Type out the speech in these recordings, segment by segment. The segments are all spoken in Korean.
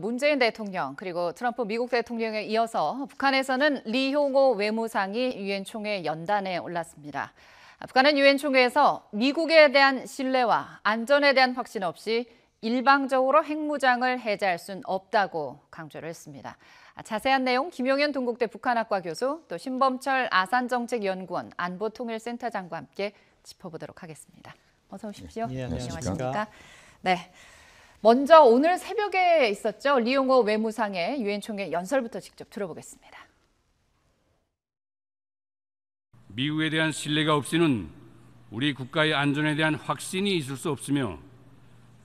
문재인 대통령 그리고 트럼프 미국 대통령에 이어서 북한에서는 리홍호 외무상이 유엔 총회 연단에 올랐습니다. 북한은 유엔 총회에서 미국에 대한 신뢰와 안전에 대한 확신 없이 일방적으로 핵무장을 해제할 수는 없다고 강조를 했습니다. 자세한 내용 김용현 동국대 북한학과 교수 또 신범철 아산정책연구원 안보통일센터장과 함께 짚어보도록 하겠습니다. 어서 오십시오. 예, 안녕하십니까? 네. 먼저 오늘 새벽에 있었죠. 리홍호 외무상의 유엔 총회 연설부터 직접 들어보겠습니다. 미국에 대한 신뢰가 없이는 우리 국가의 안전에 대한 확신이 있을 수 없으며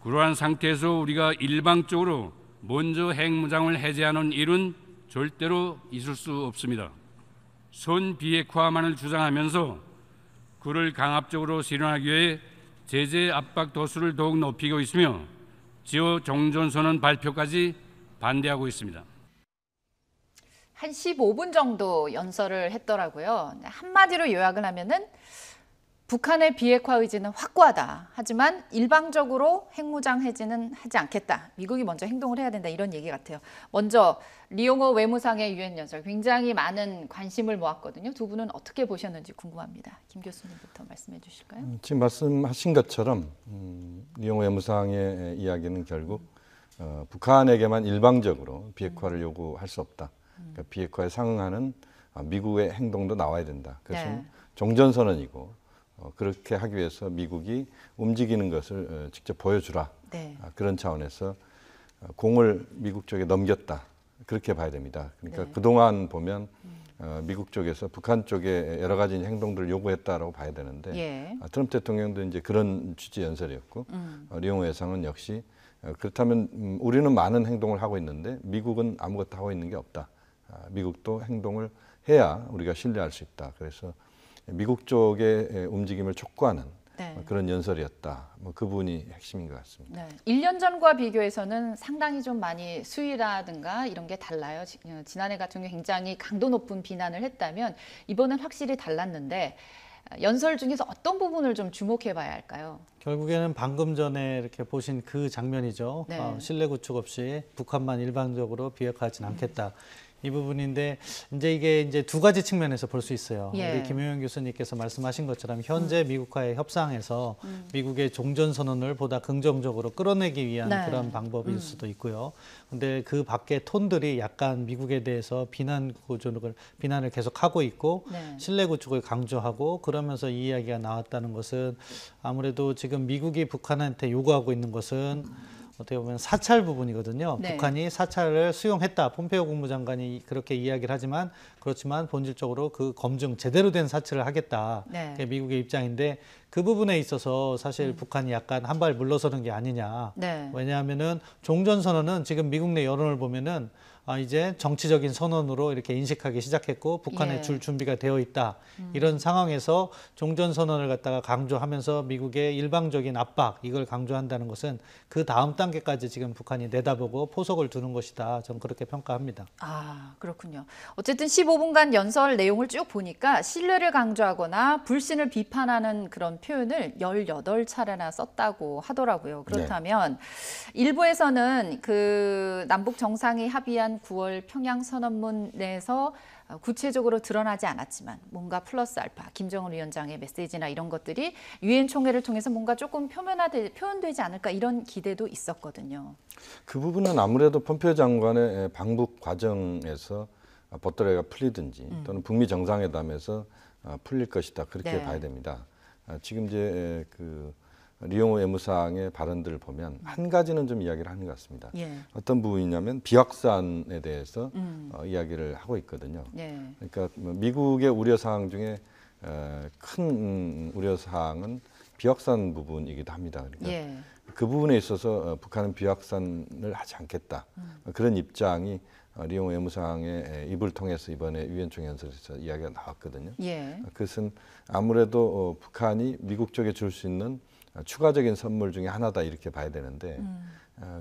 그러한 상태에서 우리가 일방적으로 먼저 핵무장을 해제하는 일은 절대로 있을 수 없습니다. 선비핵화만을 주장하면서 그를 강압적으로 실현하기 위해 제재 압박 도수를 더욱 높이고 있으며 지호 종전선언 발표까지 반대하고 있습니다. 한 15분 정도 연설을 했더라고요. 한마디로 요약을 하면은 북한의 비핵화 의지는 확고하다. 하지만 일방적으로 핵무장 해제는 하지 않겠다. 미국이 먼저 행동을 해야 된다. 이런 얘기 같아요. 먼저 리홍호 외무상의 유엔 연설 굉장히 많은 관심을 모았거든요. 두 분은 어떻게 보셨는지 궁금합니다. 김 교수님부터 말씀해 주실까요? 지금 말씀하신 것처럼 리홍호 외무상의 이야기는 결국 북한에게만 일방적으로 비핵화를 요구할 수 없다. 그러니까 비핵화에 상응하는 미국의 행동도 나와야 된다. 그것은 네. 종전선언이고 그렇게 하기 위해서 미국이 움직이는 것을 직접 보여주라. 네. 그런 차원에서 공을 미국 쪽에 넘겼다. 그렇게 봐야 됩니다. 그러니까 네. 그동안 보면 미국 쪽에서 북한 쪽에 여러 가지 행동들을 요구했다라고 봐야 되는데 예. 트럼프 대통령도 이제 그런 취지 연설이었고 리홍호 외상은 역시 그렇다면 우리는 많은 행동을 하고 있는데 미국은 아무것도 하고 있는 게 없다. 미국도 행동을 해야 우리가 신뢰할 수 있다. 그래서 미국 쪽의 움직임을 촉구하는 네. 그런 연설이었다. 그 부분이 핵심인 것 같습니다. 네. 1년 전과 비교해서는 상당히 좀 많이 수위라든가 이런 게 달라요. 지난해 같은 경우 굉장히 강도 높은 비난을 했다면 이번엔 확실히 달랐는데 연설 중에서 어떤 부분을 좀 주목해 봐야 할까요? 결국에는 방금 전에 이렇게 보신 그 장면이죠. 네. 신뢰 구축 없이 북한만 일방적으로 비핵화하지는 않겠다. 이 부분인데 이게 이제 두 가지 측면에서 볼 수 있어요. 예. 우리 김용현 교수님께서 말씀하신 것처럼 현재 미국과의 협상에서 미국의 종전 선언을 보다 긍정적으로 끌어내기 위한 네. 그런 방법일 수도 있고요. 근데 그 밖의 톤들이 약간 미국에 대해서 비난을 계속하고 있고 네. 신뢰 구축을 강조하고 그러면서 이 이야기가 나왔다는 것은 아무래도 지금 미국이 북한한테 요구하고 있는 것은 어떻게 보면 사찰 부분이거든요. 네. 북한이 사찰을 수용했다. 폼페이오 국무장관이 그렇게 이야기를 하지만 그렇지만 본질적으로 그 검증 제대로 된 사찰을 하겠다. 네. 그게 미국의 입장인데 그 부분에 있어서 사실 북한이 약간 한 발 물러서는 게 아니냐. 네. 왜냐하면은 종전선언은 지금 미국 내 여론을 보면은 이제 정치적인 선언으로 이렇게 인식하기 시작했고 북한에 예. 줄 준비가 되어 있다. 이런 상황에서 종전선언을 갖다가 강조하면서 미국의 일방적인 압박 이걸 강조한다는 것은 그 다음 단계까지 지금 북한이 내다보고 포석을 두는 것이다. 저는 그렇게 평가합니다. 아, 그렇군요. 어쨌든 15분간 연설 내용을 쭉 보니까 신뢰를 강조하거나 불신을 비판하는 그런 표현을 18차례나 썼다고 하더라고요. 그렇다면 일부에서는 그 남북 정상이 합의한 9월 평양 선언문 내에서 구체적으로 드러나지 않았지만 뭔가 플러스 알파, 김정은 위원장의 메시지나 이런 것들이 유엔 총회를 통해서 뭔가 조금 표현되지 않을까 이런 기대도 있었거든요. 그 부분은 아무래도 폼페이오 장관의 방북 과정에서 보따리가 풀리든지 또는 북미 정상회담에서 풀릴 것이다. 그렇게 네. 봐야 됩니다. 지금 이제 리홍호 외무상의 발언들을 보면 한 가지는 좀 이야기를 하는 것 같습니다. 예. 어떤 부분이냐면 비확산에 대해서 이야기를 하고 있거든요. 예. 그러니까 미국의 우려 사항 중에 큰 우려 사항은 비확산 부분이기도 합니다. 그러니까 예. 그 부분에 있어서 북한은 비확산을 하지 않겠다. 그런 입장이 리홍호 외무상의 입을 통해서 이번에 유엔 총회 연설에서 이야기가 나왔거든요. 예. 그것은 아무래도 북한이 미국 쪽에 줄 수 있는 추가적인 선물 중에 하나다 이렇게 봐야 되는데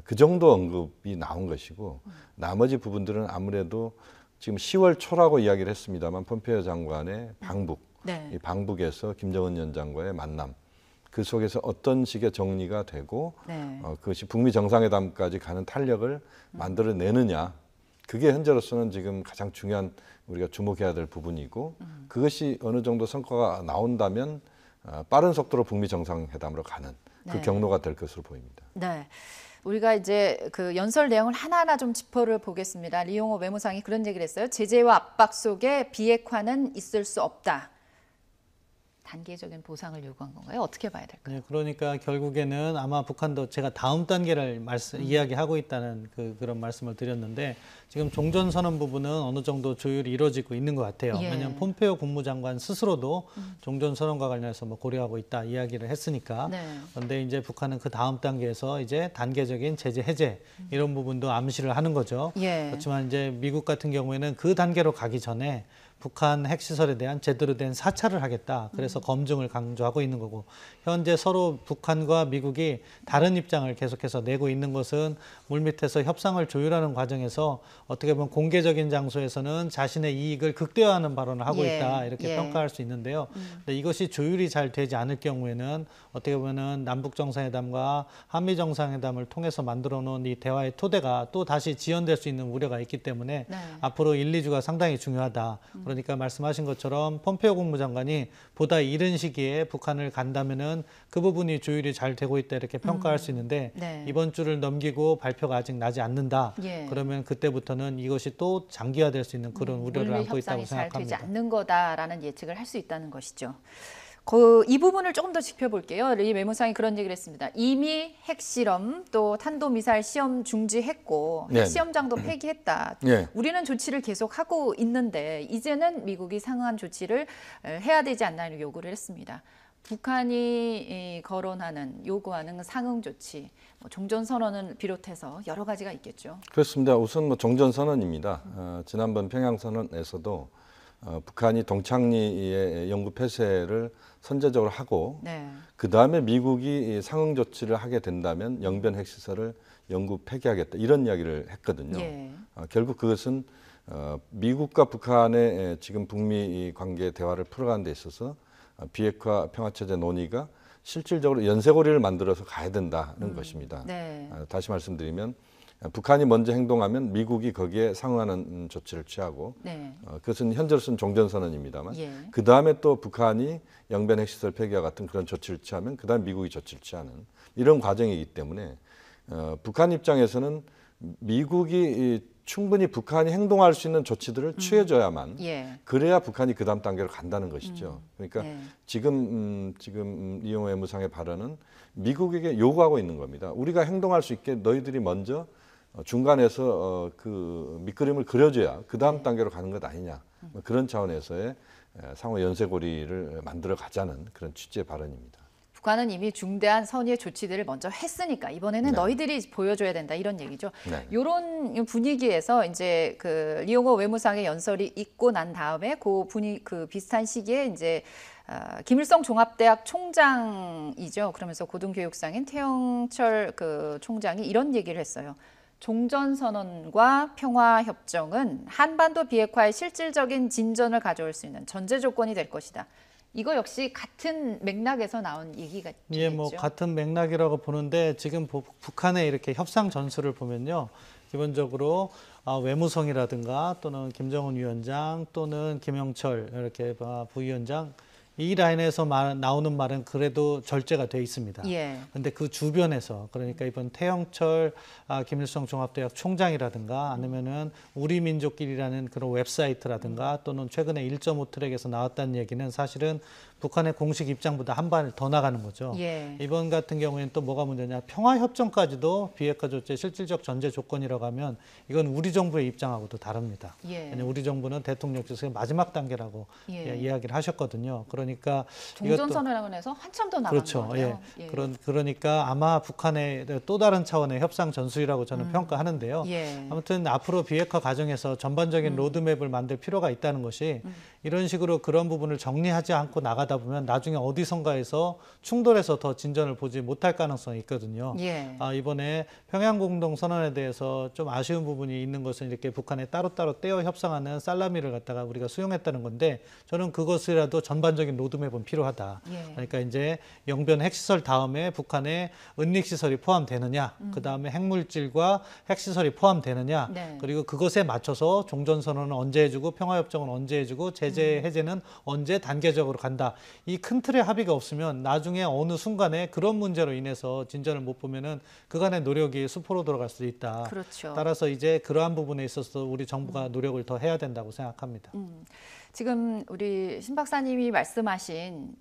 그 정도 언급이 나온 것이고 나머지 부분들은 아무래도 지금 10월 초라고 이야기를 했습니다만 폼페이오 장관의 방북, 네. 이 방북에서 김정은 위원장과의 만남 그 속에서 어떤 식의 정리가 되고 네. 그것이 북미 정상회담까지 가는 탄력을 만들어내느냐. 그게 현재로서는 지금 가장 중요한 우리가 주목해야 될 부분이고 그것이 어느 정도 성과가 나온다면 빠른 속도로 북미 정상회담으로 가는 그 네. 경로가 될 것으로 보입니다. 네. 우리가 이제 그 연설 내용을 하나하나 좀 짚어를 보겠습니다. 리용호 외무상이 그런 얘기를 했어요. 제재와 압박 속에 비핵화는 있을 수 없다. 단계적인 보상을 요구한 건가요? 어떻게 봐야 될까요? 네, 그러니까 결국에는 아마 북한도 제가 다음 단계를 이야기하고 있다는 그런 말씀을 드렸는데 지금 종전선언 부분은 어느 정도 조율이 이루어지고 있는 것 같아요. 예. 왜냐하면 폼페이오 국무장관 스스로도 종전선언과 관련해서 뭐 고려하고 있다 이야기를 했으니까. 네. 그런데 이제 북한은 그 다음 단계에서 이제 단계적인 제재 해제 이런 부분도 암시를 하는 거죠. 예. 그렇지만 이제 미국 같은 경우에는 그 단계로 가기 전에 북한 핵시설에 대한 제대로 된 사찰을 하겠다. 그래서 검증을 강조하고 있는 거고 현재 서로 북한과 미국이 다른 입장을 계속해서 내고 있는 것은 물밑에서 협상을 조율하는 과정에서 어떻게 보면 공개적인 장소에서는 자신의 이익을 극대화하는 발언을 하고 예. 있다. 이렇게 예. 평가할 수 있는데요. 근데 이것이 조율이 잘 되지 않을 경우에는 어떻게 보면은 남북 정상회담과 한미 정상회담을 통해서 만들어 놓은 이 대화의 토대가 또 다시 지연될 수 있는 우려가 있기 때문에 네. 앞으로 1, 2주가 상당히 중요하다. 그러니까 말씀하신 것처럼 폼페이오 국무장관이 보다 이른 시기에 북한을 간다면은 그 부분이 조율이 잘 되고 있다 이렇게 평가할 수 있는데 네. 이번 주를 넘기고 발표가 아직 나지 않는다. 예. 그러면 그때부터는 이것이 또 장기화될 수 있는 그런 우려를 물리 안고 있다고 협상이 잘 되지 생각합니다. 않는 거다라는 예측을 할 수 있다는 것이죠. 이 부분을 조금 더 짚어볼게요. 리 외무상이 그런 얘기를 했습니다. 이미 핵실험 또 탄도미사일 시험 중지했고 네. 핵시험장도 폐기했다. 네. 우리는 조치를 계속하고 있는데 이제는 미국이 상응한 조치를 해야 되지 않나 이런 요구를 했습니다. 북한이 거론하는 요구하는 상응 조치, 종전선언을 비롯해서 여러 가지가 있겠죠. 그렇습니다. 우선 뭐 종전선언입니다. 지난번 평양선언에서도 북한이 동창리의 영구 폐쇄를 선제적으로 하고 네. 그 다음에 미국이 상응 조치를 하게 된다면 영변 핵시설을 영구 폐기하겠다 이런 이야기를 했거든요. 예. 결국 그것은 미국과 북한의 지금 북미 관계 대화를 풀어가는 데 있어서 비핵화 평화체제 논의가 실질적으로 연쇄고리를 만들어서 가야 된다는 것입니다. 네. 다시 말씀드리면 북한이 먼저 행동하면 미국이 거기에 상응하는 조치를 취하고 네. 그것은 현재로서는 종전선언입니다만 예. 그 다음에 또 북한이 영변 핵시설 폐기와 같은 그런 조치를 취하면 그 다음에 미국이 조치를 취하는 이런 과정이기 때문에 북한 입장에서는 미국이 충분히 북한이 행동할 수 있는 조치들을 취해줘야만 예. 그래야 북한이 그 다음 단계로 간다는 것이죠. 그러니까 네. 지금 이용호 외무상의 발언은 미국에게 요구하고 있는 겁니다. 우리가 행동할 수 있게 너희들이 먼저 중간에서 그 밑그림을 그려줘야 그 다음 단계로 가는 것 아니냐. 뭐 그런 차원에서의 상호 연쇄고리를 만들어 가자는 그런 취지의 발언입니다. 북한은 이미 중대한 선의의 조치들을 먼저 했으니까 이번에는 네. 너희들이 보여줘야 된다 이런 얘기죠. 네. 이런 분위기에서 이제 그 리용호 외무상의 연설이 있고 난 다음에 그 비슷한 시기에 이제 김일성 종합대학 총장이죠. 그러면서 고등교육상인 태영철 그 총장이 이런 얘기를 했어요. 종전선언과 평화협정은 한반도 비핵화의 실질적인 진전을 가져올 수 있는 전제 조건이 될 것이다. 이거 역시 같은 맥락에서 나온 얘기가 있죠. 예, 뭐 같은 맥락이라고 보는데 지금 북한의 이렇게 협상 전술을 보면요. 기본적으로 외무성이라든가 또는 김정은 위원장 또는 김영철 이렇게 부위원장 이 라인에서 나오는 말은 그래도 절제가 돼 있습니다. 그런데 그 주변에서 그러니까 이번 태영철 김일성 종합대학 총장이라든가 아니면은 우리 민족끼리라는 그런 웹사이트라든가 또는 최근에 1.5 트랙에서 나왔다는 얘기는 사실은 북한의 공식 입장보다 한 발 더 나가는 거죠. 이번 같은 경우에는 또 뭐가 문제냐. 평화협정까지도 비핵화 조치의 실질적 전제 조건이라고 하면 이건 우리 정부의 입장하고도 다릅니다. 왜냐하면 우리 정부는 대통령께서 마지막 단계라고 이야기를 하셨거든요. 그러니까 종전선언에서 한참 더 나간 그렇죠. 거예요. 그러니까 아마 북한의 또 다른 차원의 협상 전술이라고 저는 평가하는데요. 아무튼 앞으로 비핵화 과정에서 전반적인 로드맵을 만들 필요가 있다는 것이 이런 식으로 그런 부분을 정리하지 않고 나가다 보면 나중에 어디선가에서 충돌해서 더 진전을 보지 못할 가능성이 있거든요. 이번에 평양공동선언에 대해서 좀 아쉬운 부분이 있는 것은 이렇게 북한에 따로따로 떼어 협상하는 살라미를 갖다가 우리가 수용했다는 건데 저는 그것이라도 전반적인 구체적인 로드맵은 필요하다. 예. 그러니까 이제 영변 핵시설 다음에 북한의 은닉시설이 포함되느냐, 그 다음에 핵물질과 핵시설이 포함되느냐, 네. 그리고 그것에 맞춰서 종전선언은 언제 해주고 평화협정은 언제 해주고 제재 해제는 언제 단계적으로 간다. 이 큰 틀의 합의가 없으면 나중에 어느 순간에 그런 문제로 인해서 진전을 못 보면은 그간의 노력이 수포로 돌아갈 수도 있다. 그렇죠. 따라서 이제 그러한 부분에 있어서 우리 정부가 노력을 더 해야 된다고 생각합니다. 지금 우리 신 박사님이 말씀하신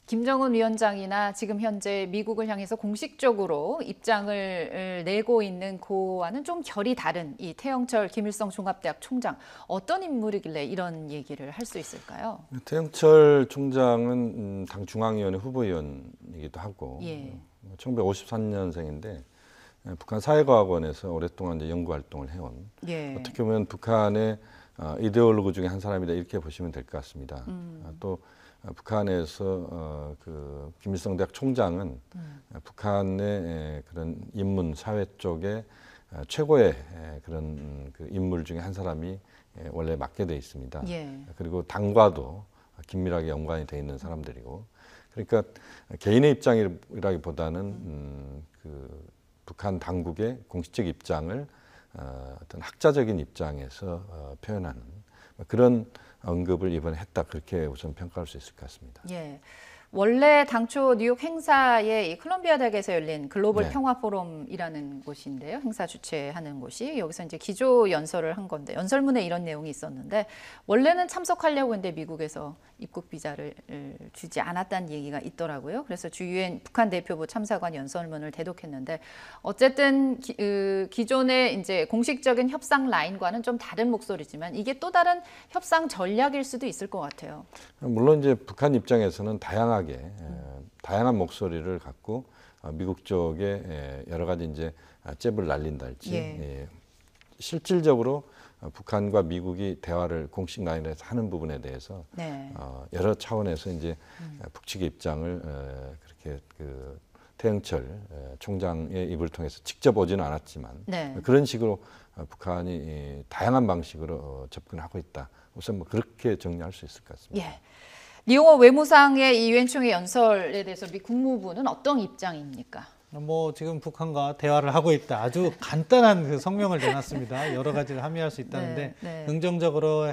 김정은 위원장이나 지금 현재 미국을 향해서 공식적으로 입장을 내고 있는 그와는 좀 결이 다른 이 태영철 김일성 종합대학 총장, 어떤 인물이길래 이런 얘기를 할 수 있을까요? 태영철 총장은 당 중앙위원회 후보위원이기도 하고 예. 1953년생인데 북한 사회과학원에서 오랫동안 이제 연구 활동을 해온 예. 어떻게 보면 북한의 이데올로그 중에 한 사람이다 이렇게 보시면 될 것 같습니다. 또 북한에서 그 김일성 대학 총장은 북한의 그런 인문 사회 쪽에 최고의 그런 그 인물 중에 한 사람이 원래 맡게 돼 있습니다. 예. 그리고 당과도 긴밀하게 연관이 돼 있는 사람들이고, 그러니까 개인의 입장이라기보다는 그 북한 당국의 공식적 입장을 어떤 학자적인 입장에서 표현하는 그런 언급을 이번에 했다, 그렇게 우선 평가할 수 있을 것 같습니다. 예. 원래 당초 뉴욕 행사에 이 콜롬비아 대학에서 열린 글로벌 네. 평화 포럼이라는 곳인데요. 행사 주최하는 곳이 여기서 이제 기조 연설을 한 건데, 연설문에 이런 내용이 있었는데 원래는 참석하려고 했는데 미국에서 입국 비자를 주지 않았다는 얘기가 있더라고요. 그래서 주유엔 북한 대표부 참사관 연설문을 대독했는데 어쨌든 기존의 이제 공식적인 협상 라인과는 좀 다른 목소리지만 이게 또 다른 협상 전략일 수도 있을 것 같아요. 물론 이제 북한 입장에서는 다양한 목소리를 갖고 미국 쪽에 여러 가지 이제 잽을 날린다 할지, 예. 실질적으로 북한과 미국이 대화를 공식 라인에서 하는 부분에 대해서 네. 여러 차원에서 이제 북측의 입장을 그렇게 그 태영철 총장의 입을 통해서 직접 오지는 않았지만 네. 그런 식으로 북한이 다양한 방식으로 접근하고 있다. 우선 뭐 그렇게 정리할 수 있을 것 같습니다. 예. 리옹호 외무상의 이 유엔 총회 연설에 대해서 미 국무부는 어떤 입장입니까? 뭐 지금 북한과 대화를 하고 있다. 아주 간단한 그 성명을 내놨습니다. 여러 가지를 함의할 수 있다는데 네. 긍정적으로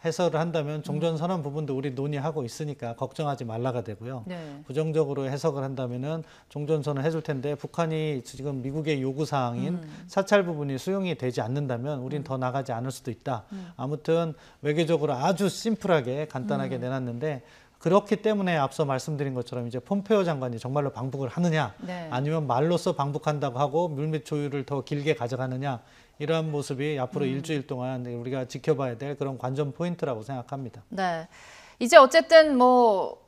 해설을 한다면 종전선언 부분도 우리 논의하고 있으니까 걱정하지 말라가 되고요. 네. 부정적으로 해석을 한다면은 종전선언 해줄 텐데 북한이 지금 미국의 요구사항인 사찰 부분이 수용이 되지 않는다면 우린 더 나가지 않을 수도 있다. 아무튼 외교적으로 아주 심플하게 간단하게 내놨는데 그렇기 때문에 앞서 말씀드린 것처럼 이제 폼페오 장관이 정말로 방북을 하느냐, 네. 아니면 말로써 방북한다고 하고 물밑 조율을 더 길게 가져가느냐, 이러한 모습이 앞으로 일주일 동안 우리가 지켜봐야 될 그런 관전 포인트라고 생각합니다. 네. 이제 어쨌든 뭐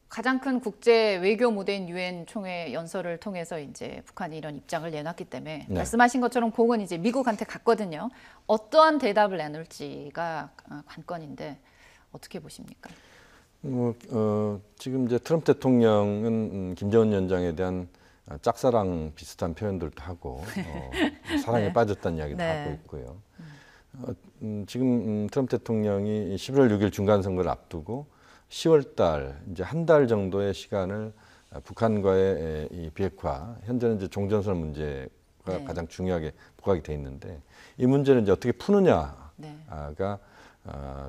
가장 큰 국제 외교 무대인 유엔 총회 연설을 통해서 이제 북한이 이런 입장을 내놨기 때문에 네. 말씀하신 것처럼 그건 이제 미국한테 갔거든요. 어떠한 대답을 내놓을지가 관건인데 어떻게 보십니까? 지금 이제 트럼프 대통령은 김정은 위원장에 대한 짝사랑 비슷한 표현들도 하고 사랑에 네. 빠졌다는 이야기도 네. 하고 있고요. 지금 트럼프 대통령이 11월 6일 중간선거를 앞두고 10월 달 이제 한 달 정도의 시간을 북한과의 이 비핵화, 현재는 이제 종전선언 문제가 네. 가장 중요하게 부각이 돼 있는데 이 문제를 이제 어떻게 푸느냐가 네.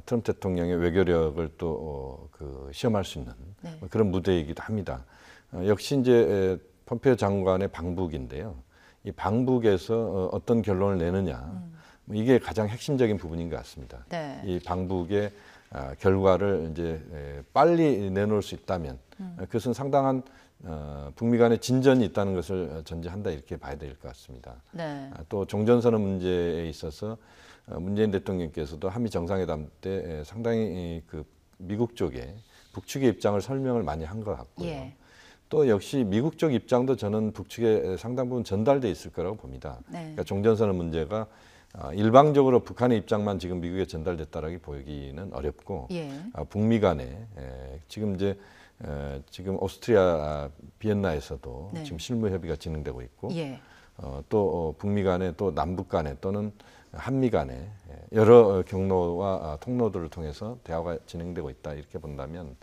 트럼프 대통령의 외교력을 또 그 시험할 수 있는 네. 그런 무대이기도 합니다. 역시 이제 폼페오 장관의 방북인데요. 이 방북에서 어떤 결론을 내느냐, 이게 가장 핵심적인 부분인 것 같습니다. 네. 이 방북의 결과를 이제 빨리 내놓을 수 있다면 그것은 상당한 북미 간의 진전이 있다는 것을 전제한다, 이렇게 봐야 될 것 같습니다. 네. 또 종전선언 문제에 있어서 문재인 대통령께서도 한미 정상회담 때 상당히 그 미국 쪽에 북측의 입장을 설명을 많이 한 것 같고요. 예. 또 역시 미국 쪽 입장도 저는 북측에 상당 부분 전달돼 있을 거라고 봅니다. 네. 그러니까 종전선언 문제가 일방적으로 북한의 입장만 지금 미국에 전달됐다라고 보기는 어렵고 예. 북미 간에 지금 이제 지금 오스트리아 비엔나에서도 네. 지금 실무 협의가 진행되고 있고 예. 또 북미 간에 또 남북 간에 또는 한미 간에 여러 경로와 통로들을 통해서 대화가 진행되고 있다 이렇게 본다면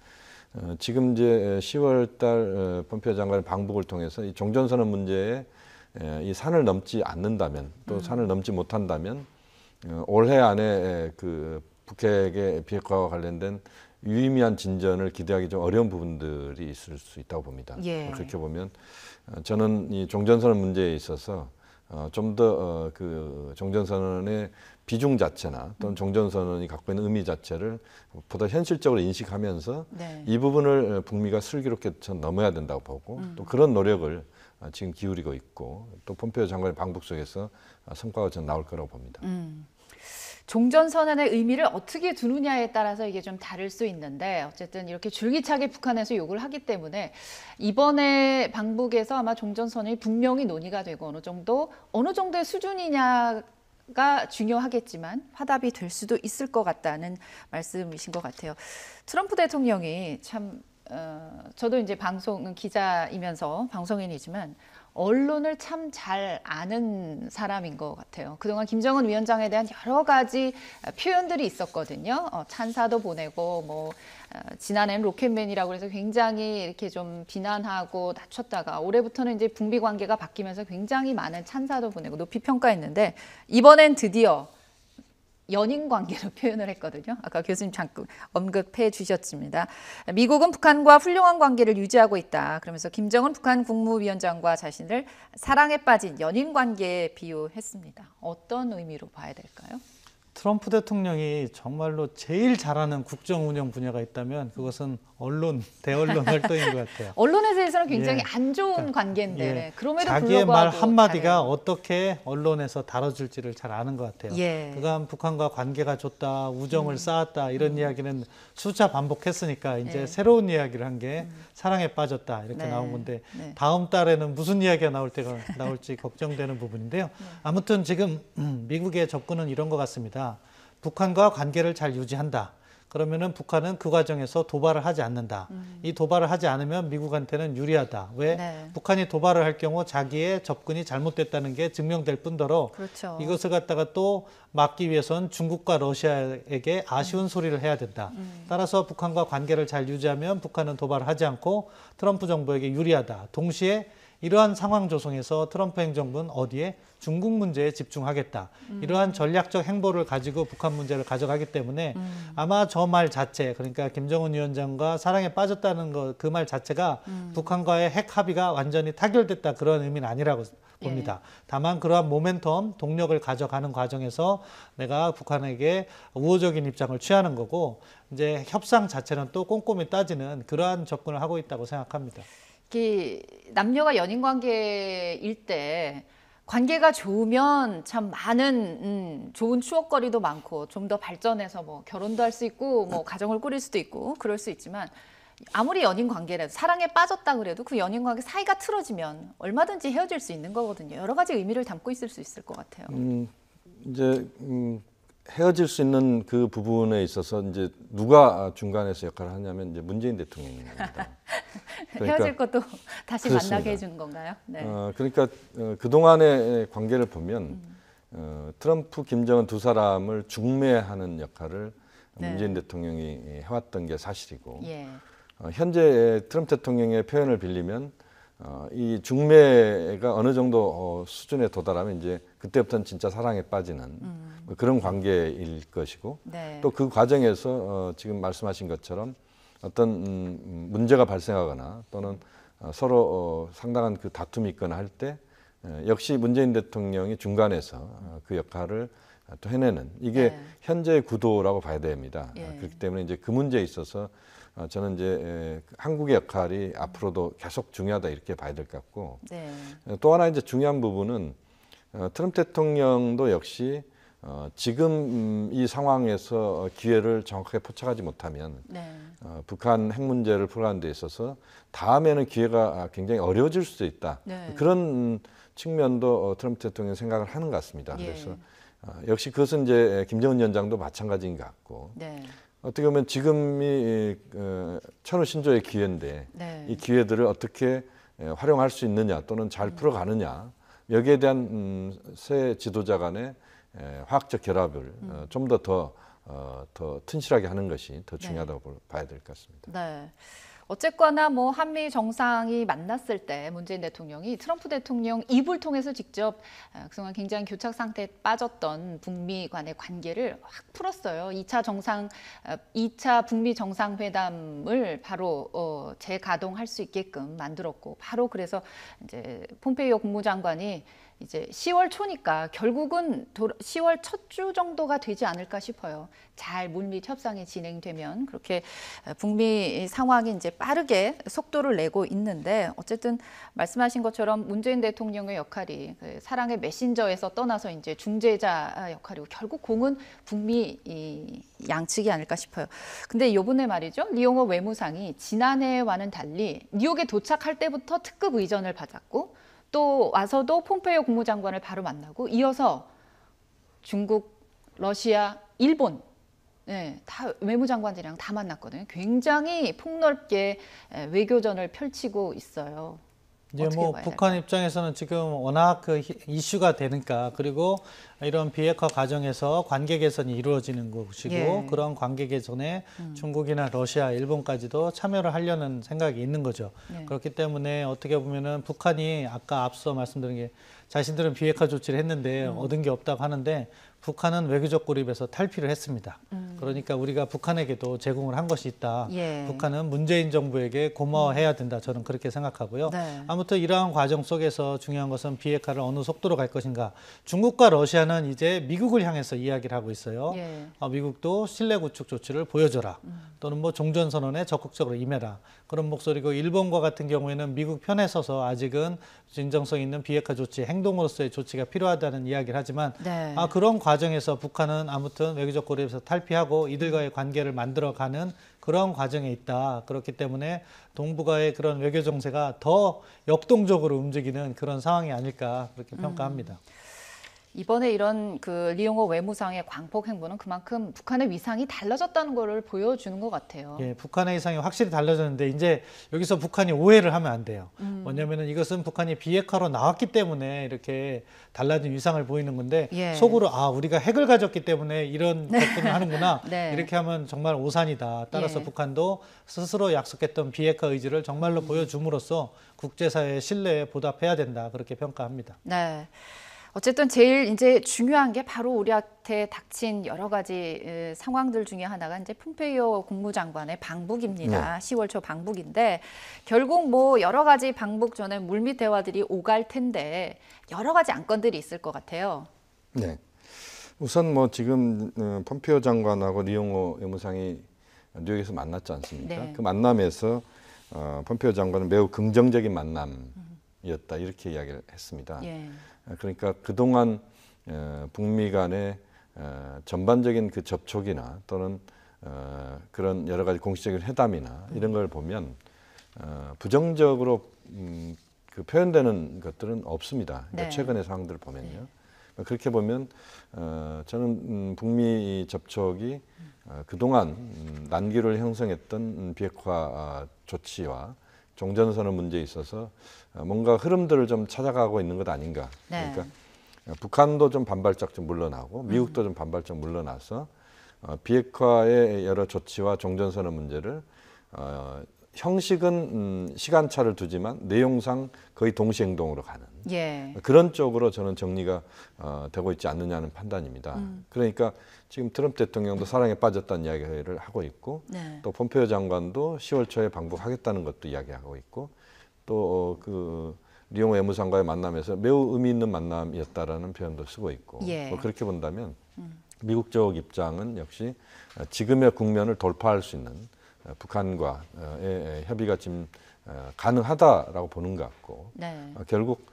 지금 이제 10월달 폼페이오 장관의 방북을 통해서 이 종전선언 문제에 이 산을 넘지 않는다면 또 산을 넘지 못한다면 올해 안에 그 북핵의 비핵화와 관련된 유의미한 진전을 기대하기 좀 어려운 부분들이 있을 수 있다고 봅니다. 예. 그렇게 보면 저는 이 종전선언 문제에 있어서 좀 더 그 종전선언의 비중 자체나 또는 종전선언이 갖고 있는 의미 자체를 보다 현실적으로 인식하면서 네. 이 부분을 북미가 슬기롭게 전 넘어야 된다고 보고 또 그런 노력을 지금 기울이고 있고 또 폼페이오 장관의 방북 속에서 성과가 전 나올 거라고 봅니다. 종전선언의 의미를 어떻게 두느냐에 따라서 이게 좀 다를 수 있는데 어쨌든 이렇게 줄기차게 북한에서 요구를 하기 때문에 이번에 방북에서 아마 종전선언이 분명히 논의가 되고 어느 정도의 수준이냐가 중요하겠지만 화답이 될 수도 있을 것 같다는 말씀이신 것 같아요. 트럼프 대통령이 참 저도 이제 방송은 기자이면서 방송인이지만 언론을 참 잘 아는 사람인 것 같아요. 그동안 김정은 위원장에 대한 여러 가지 표현들이 있었거든요. 찬사도 보내고 뭐 지난해는 로켓맨이라고 해서 굉장히 이렇게 좀 비난하고 낮췄다가 올해부터는 이제 북미 관계가 바뀌면서 굉장히 많은 찬사도 보내고 높이 평가했는데 이번엔 드디어 연인 관계로 표현을 했거든요. 아까 교수님 잠깐 언급해 주셨습니다. 미국은 북한과 훌륭한 관계를 유지하고 있다. 그러면서 김정은 북한 국무위원장과 자신을 사랑에 빠진 연인 관계에 비유했습니다. 어떤 의미로 봐야 될까요? 트럼프 대통령이 정말로 제일 잘하는 국정 운영 분야가 있다면 그것은 대언론 활동인 것 같아요. 언론에 대해서는 굉장히 예. 안 좋은 관계인데 예. 그럼에도 자기의 불구하고 말 한마디가 잘해요. 어떻게 언론에서 다뤄질지를 잘 아는 것 같아요. 예. 그간 북한과 관계가 좋다, 우정을 쌓았다 이런 이야기는 수차 반복했으니까 이제 예. 새로운 이야기를 한 게 사랑에 빠졌다 이렇게 네. 나온 건데 네. 다음 달에는 무슨 이야기가 나올지 걱정되는 부분인데요. 아무튼 지금 미국의 접근은 이런 것 같습니다. 북한과 관계를 잘 유지한다. 그러면은 북한은 그 과정에서 도발을 하지 않는다. 이 도발을 하지 않으면 미국한테는 유리하다. 왜? 네. 북한이 도발을 할 경우 자기의 접근이 잘못됐다는 게 증명될 뿐더러 그렇죠. 이것을 갖다가 또 막기 위해서는 중국과 러시아에게 아쉬운 소리를 해야 된다. 따라서 북한과 관계를 잘 유지하면 북한은 도발을 하지 않고 트럼프 정부에게 유리하다. 동시에 이러한 상황 조성에서 트럼프 행정부는 어디에? 중국 문제에 집중하겠다. 이러한 전략적 행보를 가지고 북한 문제를 가져가기 때문에 아마 저 말 자체, 그러니까 김정은 위원장과 사랑에 빠졌다는 그 말 자체가 북한과의 핵 합의가 완전히 타결됐다 그런 의미는 아니라고 봅니다. 다만 그러한 모멘텀, 동력을 가져가는 과정에서 내가 북한에게 우호적인 입장을 취하는 거고 이제 협상 자체는 또 꼼꼼히 따지는 그러한 접근을 하고 있다고 생각합니다. 남녀가 연인 관계일 때 관계가 좋으면 참 많은 좋은 추억거리도 많고 좀 더 발전해서 뭐 결혼도 할 수 있고 뭐 가정을 꾸릴 수도 있고 그럴 수 있지만 아무리 연인 관계라도 사랑에 빠졌다 그래도 그 연인 관계 사이가 틀어지면 얼마든지 헤어질 수 있는 거거든요. 여러 가지 의미를 담고 있을 수 있을 것 같아요. 이제 헤어질 수 있는 그 부분에 있어서 이제 누가 중간에서 역할을 하냐면 이제 문재인 대통령입니다. 헤어질 것도 다시 그렇습니다. 만나게 해준 건가요? 네. 그러니까 그동안의 관계를 보면 트럼프, 김정은 두 사람을 중매하는 역할을 네. 문재인 대통령이 해왔던 게 사실이고 예. 현재 트럼프 대통령의 표현을 빌리면 이 중매가 어느 정도 수준에 도달하면 이제 그때부터는 진짜 사랑에 빠지는 뭐 그런 관계일 것이고 네. 또 그 과정에서 지금 말씀하신 것처럼 어떤 문제가 발생하거나 또는 서로 상당한 그 다툼이 있거나 할 때 역시 문재인 대통령이 중간에서 그 역할을 또 해내는 이게 네. 현재의 구도라고 봐야 됩니다. 예. 그렇기 때문에 이제 그 문제에 있어서 저는 이제 한국의 역할이 앞으로도 계속 중요하다 이렇게 봐야 될 것 같고 네. 또 하나 이제 중요한 부분은 트럼프 대통령도 역시 지금 이 상황에서 기회를 정확하게 포착하지 못하면 네. 북한 핵 문제를 풀어가는 데 있어서 다음에는 기회가 굉장히 어려워질 수도 있다. 네. 그런 측면도 트럼프 대통령이 생각을 하는 것 같습니다. 예. 그래서 역시 그것은 이제 김정은 위원장도 마찬가지인 것 같고 네. 어떻게 보면 지금이 천우 신조의 기회인데 네. 이 기회들을 어떻게 활용할 수 있느냐 또는 잘 풀어가느냐 여기에 대한 새 지도자 간의 화학적 결합을 좀 더 튼실하게 하는 것이 더 중요하다고 봐야 될 것 같습니다. 네. 어쨌거나 뭐 한미 정상이 만났을 때 문재인 대통령이 트럼프 대통령 입을 통해서 직접 그동안 굉장히 교착 상태에 빠졌던 북미 간의 관계를 확 풀었어요. 2차 북미 정상회담을 바로 재가동할 수 있게끔 만들었고, 바로 그래서 이제 폼페이오 국무장관이 이제 10월 초니까 결국은 10월 첫 주 정도가 되지 않을까 싶어요. 잘 물밑 협상이 진행되면 그렇게 북미 상황이 이제 빠르게 속도를 내고 있는데, 어쨌든 말씀하신 것처럼 문재인 대통령의 역할이 사랑의 메신저에서 떠나서 이제 중재자 역할이고, 결국 공은 북미 양측이 아닐까 싶어요. 근데 이번에 말이죠, 리용호 외무상이 지난해와는 달리 뉴욕에 도착할 때부터 특급 의전을 받았고, 또 와서도 폼페이오 국무장관을 바로 만나고, 이어서 중국, 러시아, 일본, 다 외무장관들이랑 다 만났거든요. 굉장히 폭넓게 외교전을 펼치고 있어요. 이제 뭐 북한 입장에서는 지금 워낙 그 이슈가 되니까, 그리고 이런 비핵화 과정에서 관계 개선이 이루어지는 것이고, 그런 관계 개선에 중국이나 러시아, 일본까지도 참여를 하려는 생각이 있는 거죠. 그렇기 때문에 어떻게 보면은 북한이 아까 앞서 말씀드린 게, 자신들은 비핵화 조치를 했는데 얻은 게 없다고 하는데, 북한은 외교적 고립에서 탈피를 했습니다. 그러니까 우리가 북한에게도 제공을 한 것이 있다. 북한은 문재인 정부에게 고마워해야 된다. 저는 그렇게 생각하고요. 아무튼 이러한 과정 속에서 중요한 것은 비핵화를 어느 속도로 갈 것인가. 중국과 러시아는 이제 미국을 향해서 이야기를 하고 있어요. 미국도 신뢰 구축 조치를 보여줘라. 또는 뭐 종전선언에 적극적으로 임해라. 그런 목소리고, 일본과 같은 경우에는 미국 편에 서서 아직은 진정성 있는 비핵화 조치, 행동으로서의 조치가 필요하다는 이야기를 하지만, 그런 과정에서 북한은 아무튼 외교적 고립에서 탈피하고 이들과의 관계를 만들어가는 그런 과정에 있다. 그렇기 때문에 동북아의 그런 외교 정세가 더 역동적으로 움직이는 그런 상황이 아닐까, 그렇게 평가합니다. 이번에 이런 그 리용호 외무상의 광폭 행보는 그만큼 북한의 위상이 달라졌다는 것을 보여주는 것 같아요. 북한의 위상이 확실히 달라졌는데, 이제 여기서 북한이 오해를 하면 안 돼요. 뭐냐면은 이것은 북한이 비핵화로 나왔기 때문에 이렇게 달라진 위상을 보이는 건데, 속으로 우리가 핵을 가졌기 때문에 이런 접근을 하는구나. 이렇게 하면 정말 오산이다. 따라서 북한도 스스로 약속했던 비핵화 의지를 정말로 보여줌으로써 국제사회의 신뢰에 보답해야 된다. 그렇게 평가합니다. 네. 어쨌든 제일 이제 중요한 게 바로 우리한테 닥친 여러 가지 상황들 중에 하나가 이제 폼페이오 국무장관의 방북입니다. 10월 초 방북인데, 결국 뭐 여러 가지 방북 전에 물밑 대화들이 오갈 텐데 여러 가지 안건들이 있을 것 같아요. 네. 우선 뭐 지금 폼페이오 장관하고 리용호 외무상이 뉴욕에서 만났지 않습니까? 그 만남에서 폼페이오 장관은 매우 긍정적인 만남이었다, 이렇게 이야기를 했습니다. 그러니까 그동안 북미 간의 전반적인 그 접촉이나 또는 그런 여러 가지 공식적인 회담이나 이런 걸 보면 부정적으로 그 표현되는 것들은 없습니다. 그러니까 최근의 상황들을 보면요. 그렇게 보면 저는 북미 접촉이 그동안 난기를 형성했던 비핵화 조치와 종전선언 문제에 있어서 뭔가 흐름들을 좀 찾아가고 있는 것 아닌가. 그러니까 북한도 좀 반발적 좀 물러나고, 미국도 좀 반발적 물러나서 비핵화의 여러 조치와 종전선언 문제를 형식은 시간차를 두지만 내용상 거의 동시 행동으로 가는 그런 쪽으로 저는 정리가 되고 있지 않느냐는 판단입니다. 그러니까 지금 트럼프 대통령도 사랑에 빠졌다는 이야기를 하고 있고, 또 폼페이오 장관도 10월 초에 방북하겠다는 것도 이야기하고 있고, 또 그 리용호 외무상과의 만남에서 매우 의미 있는 만남이었다라는 표현도 쓰고 있고, 뭐 그렇게 본다면 미국 쪽 입장은 역시 지금의 국면을 돌파할 수 있는 북한과의 협의가 지금 가능하다라고 보는 것 같고, 결국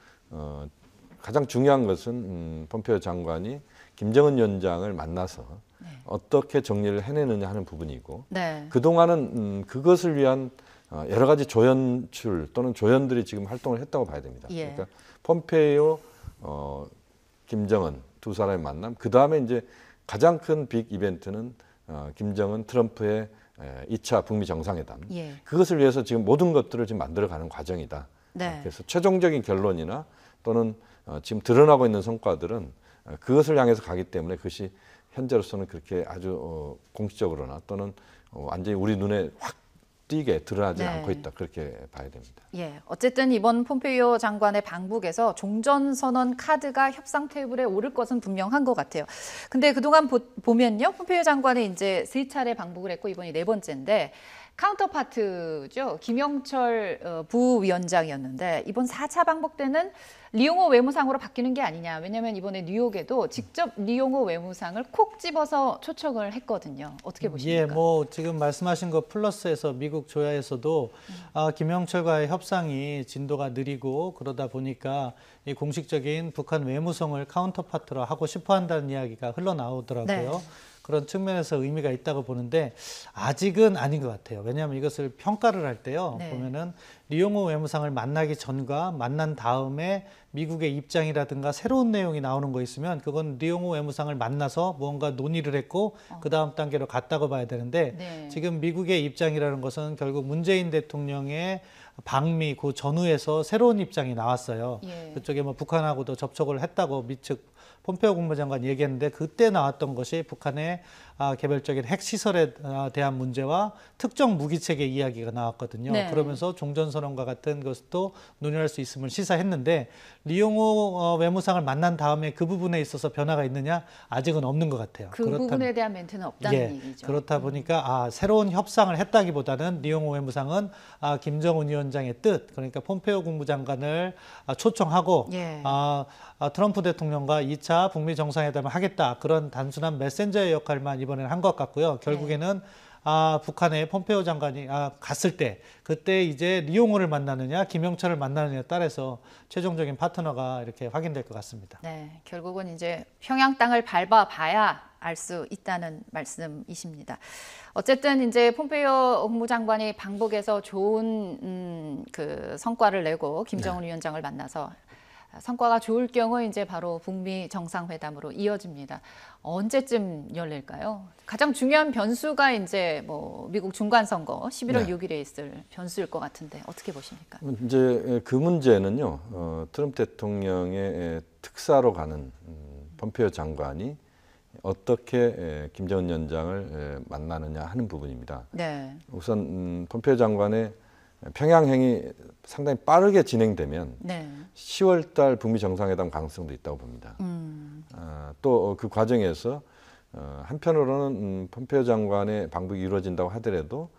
가장 중요한 것은 폼페이오 장관이 김정은 위원장을 만나서 어떻게 정리를 해내느냐 하는 부분이고, 그동안은 그것을 위한 여러 가지 조연출 또는 조연들이 지금 활동을 했다고 봐야 됩니다. 그러니까 폼페이오, 김정은 두 사람의 만남, 그 다음에 이제 가장 큰 빅 이벤트는 김정은 트럼프의 2차 북미 정상회담. 그것을 위해서 지금 모든 것들을 지금 만들어가는 과정이다. 그래서 최종적인 결론이나 또는 지금 드러나고 있는 성과들은 그것을 향해서 가기 때문에 그것이 현재로서는 그렇게 아주 공식적으로나 또는 완전히 우리 눈에 확 띄게 드러나지 네. 않고 있다. 그렇게 봐야 됩니다. 예, 어쨌든 이번 폼페이오 장관의 방북에서 종전선언 카드가 협상 테이블에 오를 것은 분명한 것 같아요. 근데 그동안 보면요, 폼페이오 장관이 이제 3차례 방북을 했고 이번이 4번째인데 카운터파트죠. 김영철 부위원장이었는데 이번 4차 방북 때는 리용호 외무상으로 바뀌는 게 아니냐. 왜냐하면 이번에 뉴욕에도 직접 리용호 외무상을 콕 집어서 초청을 했거든요. 어떻게 보십니까? 예, 뭐 지금 말씀하신 거 플러스해서 미국 조야에서도 김영철과의 협상이 진도가 느리고 그러다 보니까 이 공식적인 북한 외무성을 카운터파트로 하고 싶어 한다는 이야기가 흘러나오더라고요. 네. 그런 측면에서 의미가 있다고 보는데 아직은 아닌 것 같아요. 왜냐하면 이것을 평가를 할 때요. 네. 보면은 리용호 외무상을 만나기 전과 만난 다음에 미국의 입장이라든가 새로운 내용이 나오는 거 있으면 그건 리용호 외무상을 만나서 무언가 논의를 했고 그 다음 단계로 갔다고 봐야 되는데 네. 지금 미국의 입장이라는 것은 결국 문재인 대통령의 방미 그 전후에서 새로운 입장이 나왔어요. 예. 그쪽에 뭐 북한하고도 접촉을 했다고 미측 폼페오 국무장관 얘기했는데 그때 나왔던 것이 북한의 개별적인 핵시설에 대한 문제와 특정 무기체계 이야기가 나왔거든요. 네. 그러면서 종전선언과 같은 것도 논의할 수 있음을 시사했는데 리용호 외무상을 만난 다음에 그 부분에 있어서 변화가 있느냐? 아직은 없는 것 같아요. 그 부분에 대한 멘트는 없다는 얘기죠. 그렇다 보니까 새로운 협상을 했다기보다는 리용호 외무상은 김정은 위원장의 뜻, 그러니까 폼페오 국무장관을 초청하고 예. 트럼프 대통령과 2차 북미 정상회담을 하겠다. 그런 단순한 메신저의 역할만 이번에는 한 것 같고요. 결국에는 북한의 폼페오 장관이 갔을 때 그때 이제 리용호를 만나느냐 김영철을 만나느냐에 따라서 최종적인 파트너가 이렇게 확인될 것 같습니다. 네, 결국은 이제 평양 땅을 밟아봐야 알 수 있다는 말씀이십니다. 어쨌든 이제 폼페이오 국무장관이 방북에서 좋은 그 성과를 내고 김정은 위원장을 만나서 성과가 좋을 경우 이제 바로 북미 정상회담으로 이어집니다. 언제쯤 열릴까요? 가장 중요한 변수가 이제 뭐 미국 중간 선거 11월 6일에 있을 변수일 것 같은데 어떻게 보십니까? 이제 그 문제는요. 트럼프 대통령의 특사로 가는 폼페이오 장관이 어떻게 김정은 위원장을 만나느냐 하는 부분입니다. 네. 우선 폼페이오 장관의 평양행이 상당히 빠르게 진행되면 네. 10월 달 북미 정상회담 가능성도 있다고 봅니다. 또 그 과정에서 한편으로는 폼페이오 장관의 방북이 이루어진다고 하더라도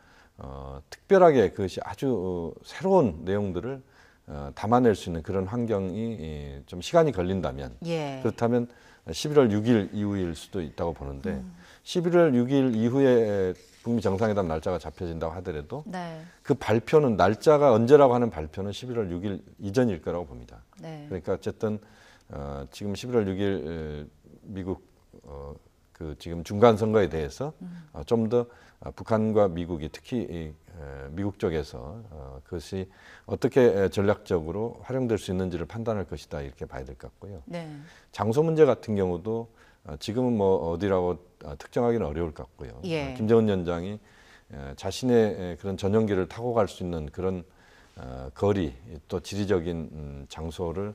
특별하게 그것이 아주 새로운 내용들을 담아낼 수 있는 그런 환경이 좀 시간이 걸린다면 예. 그렇다면 11월 6일 이후일 수도 있다고 보는데 11월 6일 이후에 북미 정상회담 날짜가 잡혀진다고 하더라도 네. 그 발표는 날짜가 언제라고 하는 발표는 11월 6일 이전일 거라고 봅니다. 네. 그러니까 어쨌든 지금 11월 6일 미국 그 지금 중간 선거에 대해서 좀 더 북한과 미국이 특히 미국 쪽에서 그것이 어떻게 전략적으로 활용될 수 있는지를 판단할 것이다 이렇게 봐야 될 것 같고요. 네. 장소 문제 같은 경우도 지금은 뭐 어디라고 특정하기는 어려울 것 같고요. 예. 김정은 위원장이 자신의 그런 전용기를 타고 갈 수 있는 그런 거리 또 지리적인 장소를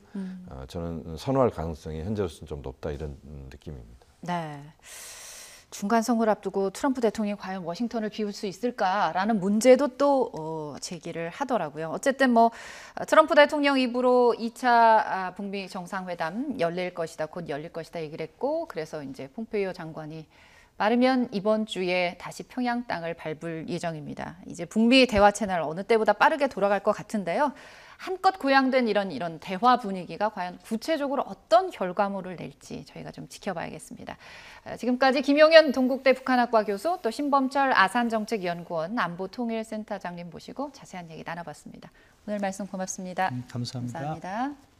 저는 선호할 가능성이 현재로서는 좀 높다 이런 느낌입니다. 네. 중간 선거를 앞두고 트럼프 대통령이 과연 워싱턴을 비울 수 있을까라는 문제도 또 제기를 하더라고요. 어쨌든 뭐 트럼프 대통령 입으로 2차 북미 정상회담 열릴 것이다, 곧 열릴 것이다 얘기를 했고, 그래서 이제 폼페이오 장관이 빠르면 이번 주에 다시 평양 땅을 밟을 예정입니다. 이제 북미 대화 채널 어느 때보다 빠르게 돌아갈 것 같은데요. 한껏 고양된 이런 대화 분위기가 과연 구체적으로 어떤 결과물을 낼지 저희가 좀 지켜봐야겠습니다. 지금까지 김용현 동국대 북한학과 교수 또 신범철 아산정책연구원 안보통일센터장님 모시고 자세한 얘기 나눠봤습니다. 오늘 말씀 고맙습니다. 감사합니다. 감사합니다.